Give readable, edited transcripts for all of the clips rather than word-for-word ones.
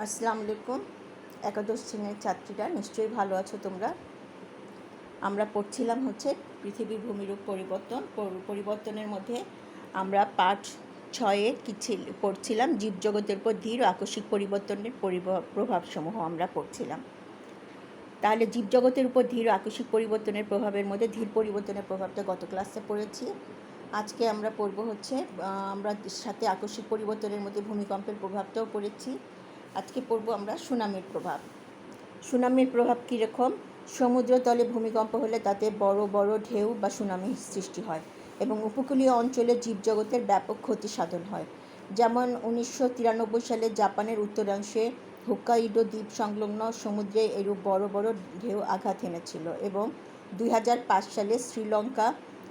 আসসালামু আলাইকুম। একাদশ শ্রেণীর ছাত্রীরা নিশ্চয়ই ভালো আছো তোমরা। আমরা পড়ছিলাম পৃথিবীর ভূমিরূপ পরিবর্তনের মধ্যে আমরা পাঠ 6-এ পড়ছিলাম জীবজগতের উপর ধীর ও আকস্মিক পরিবর্তনের প্রভাবসমূহ আমরা পড়ছিলাম। তাহলে জীবজগতের উপর ধীর ও আকস্মিক পরিবর্তনের প্রভাবের মধ্যে ধীর পরিবর্তনের প্রভাবটা গত ক্লাসে পড়েছি। আজকে আমরা পড়ব আমরা সাথে আকস্মিক পরিবর্তনের মধ্যে ভূমিকম্পের প্রভাবটাও পড়েছি। আজকে পড়ব আমরা সুনামির প্রভাব। সুনামির প্রভাব কীরকম? সমুদ্রতলে ভূমিকম্প হলে তাতে বড় বড় ঢেউ বা সুনামির সৃষ্টি হয় এবং উপকূলীয় অঞ্চলে জীবজগতের ব্যাপক ক্ষতি সাধন হয়। যেমন 1993 সালে জাপানের উত্তরাংশে হোক্কাইডো দ্বীপ সংলগ্ন সমুদ্রে এরূপ বড় বড় ঢেউ আঘাত এনেছিল এবং 2005 সালে শ্রীলঙ্কা,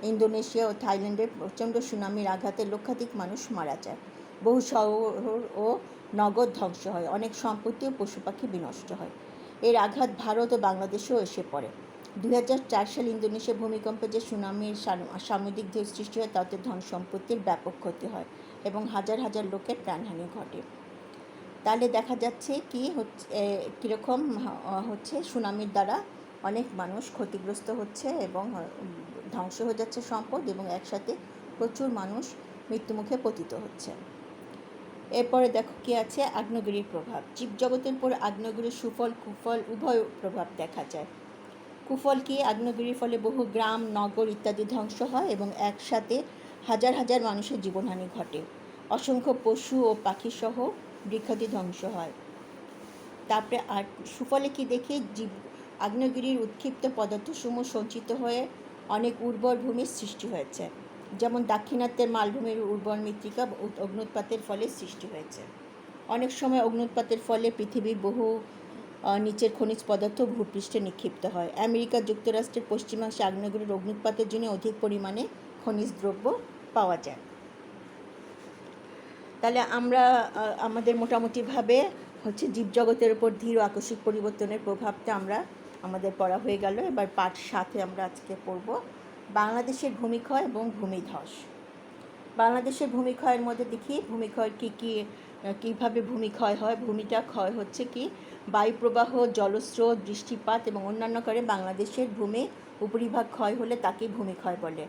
ইন্দোনেশিয়া ও থাইল্যান্ডের প্রচণ্ড সুনামির আঘাতে লক্ষাধিক মানুষ মারা যায়। বহু শহর ও নগর ধ্বংস হয়, অনেক সম্পত্তি ও পশু পাখি বিনষ্ট হয়। এর আঘাত ভারত ও বাংলাদেশেও এসে পড়ে। 2004 সালে ইন্দোনেশিয়া ভূমিকম্পে যে সুনামির সামুদ্রিক ঢেউ সৃষ্টি হয় তাতে ধন সম্পত্তির ব্যাপক ক্ষতি হয় এবং হাজার হাজার লোকের প্রাণহানি ঘটে। তাহলে দেখা যাচ্ছে কীরকম সুনামির দ্বারা অনেক মানুষ ক্ষতিগ্রস্ত হচ্ছে এবং ধ্বংস হয়ে যাচ্ছে সম্পদ এবং একসাথে প্রচুর মানুষ মৃত্যুমুখে পতিত হচ্ছে। এরপরে দেখো কি আছে, আগ্নেয়গিরির প্রভাব। জীবজগতের উপর আগ্নেয়গিরির সুফল কুফল উভয় প্রভাব দেখা যায়। কুফল কি? আগ্নেয়গিরির ফলে বহু গ্রাম, নগর ইত্যাদি ধ্বংস হয় এবং একসাথে হাজার হাজার মানুষের জীবনহানি ঘটে। অসংখ্য পশু ও পাখিসহ বৃক্ষাদি ধ্বংস হয়। তারপরে আর সুফলে কি দেখি? আগ্নেয়গিরির উৎক্ষিপ্ত পদার্থসমূহ সঞ্চিত হয়ে অনেক উর্বর ভূমির সৃষ্টি হয়েছে। যেমন দাক্ষিণাত্যের মালভূমির উর্বর মৃত্তিকা অগ্নুৎপাতের ফলে সৃষ্টি হয়েছে। অনেক সময় অগ্নুৎপাতের ফলে পৃথিবীর বহু নিচের খনিজ পদার্থ ভূপৃষ্ঠে নিক্ষিপ্ত হয়। আমেরিকা যুক্তরাষ্ট্রের পশ্চিমাংশে আগ্নেয়গিরির অগ্নুৎপাতের জন্য অধিক পরিমাণে খনিজ দ্রব্য পাওয়া যায়। তাহলে আমরা আমাদের মোটামুটিভাবে জীবজগতের উপর ধীর ও আকস্মিক পরিবর্তনের প্রভাবটা আমাদের পড়া হয়ে গেল। এবার পাঠ 7 আমরা আজকে পড়ব বাংলাদেশের ভূমিক্ষয় এবং ভূমিধস। বাংলাদেশের ভূমিক্ষয়ের মধ্যে দেখি ভূমিক্ষয় কীভাবে ভূমিক্ষয় হয়। ভূমিটা ক্ষয় হচ্ছে কি? বায়ুপ্রবাহ, জলস্রোত, বৃষ্টিপাত এবং অন্যান্য কারণে বাংলাদেশের ভূমি উপরিভাগ ক্ষয় হলে তাকেই ভূমিক্ষয় বলে।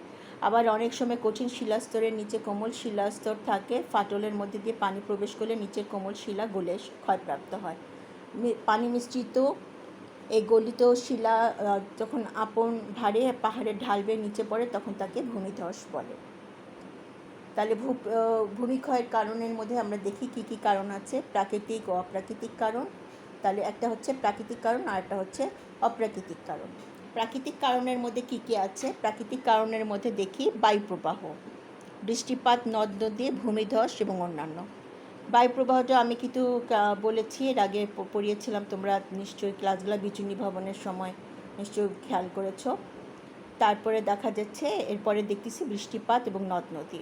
আবার অনেক সময় কঠিন শিলাস্তরের নিচে কোমল শিলাস্তর থাকে, ফাটলের মধ্যে দিয়ে পানি প্রবেশ করলে নিচের কোমল শিলা গলে ক্ষয়প্রাপ্ত হয়। পানি মিশ্রিত এই গলিত শিলা যখন আপন ভারে পাহাড়ের ঢাল বেয়ে নিচে পড়ে তখন তাকে ভূমিধস বলে। তাহলে ভূমিক্ষয়ের কারণের মধ্যে আমরা দেখি কি কি কারণ আছে, প্রাকৃতিক ও অপ্রাকৃতিক কারণ। তাহলে একটা হচ্ছে প্রাকৃতিক কারণ আর একটা হচ্ছে অপ্রাকৃতিক কারণ। প্রাকৃতিক কারণের মধ্যে কি কি আছে? প্রাকৃতিক কারণের মধ্যে দেখি বায়ুপ্রবাহ, বৃষ্টিপাত, নদ নদী, ভূমিধস এবং অন্যান্য। বায়ুপ্রবাহটা আমি কিন্তু বলেছি, এর আগে পড়িয়েছিলাম, তোমরা নিশ্চয়ই ক্লাসগুলো বিচুনি ভবনের সময় নিশ্চয়ই খেয়াল করেছ। তারপরে দেখা যাচ্ছে এরপরে দেখতেছি বৃষ্টিপাত এবং নদ নদী।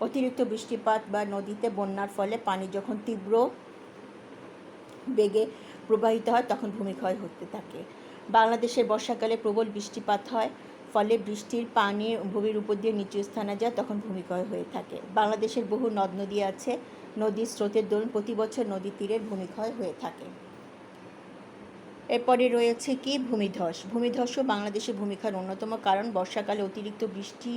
অতিরিক্ত বৃষ্টিপাত বা নদীতে বন্যার ফলে পানি যখন তীব্র বেগে প্রবাহিত হয় তখন ভূমিক্ষয় হতে থাকে। বাংলাদেশের বর্ষাকালে প্রবল বৃষ্টিপাত হয়, ফলে বৃষ্টির পানি ভূমির উপর দিয়ে নিচু স্থানে যায়, তখন ভূমিক্ষয় হয়ে থাকে। বাংলাদেশের বহু নদ নদী আছে, নদীর স্রোতের দরুন প্রতি বছর নদীর তীরের ভূমিক্ষয় হয়ে থাকে। এরপরে রয়েছে কি? ভূমিধস। ভূমিধসও বাংলাদেশের ভূমিক্ষয়ের অন্যতম কারণ। বর্ষাকালে অতিরিক্ত বৃষ্টি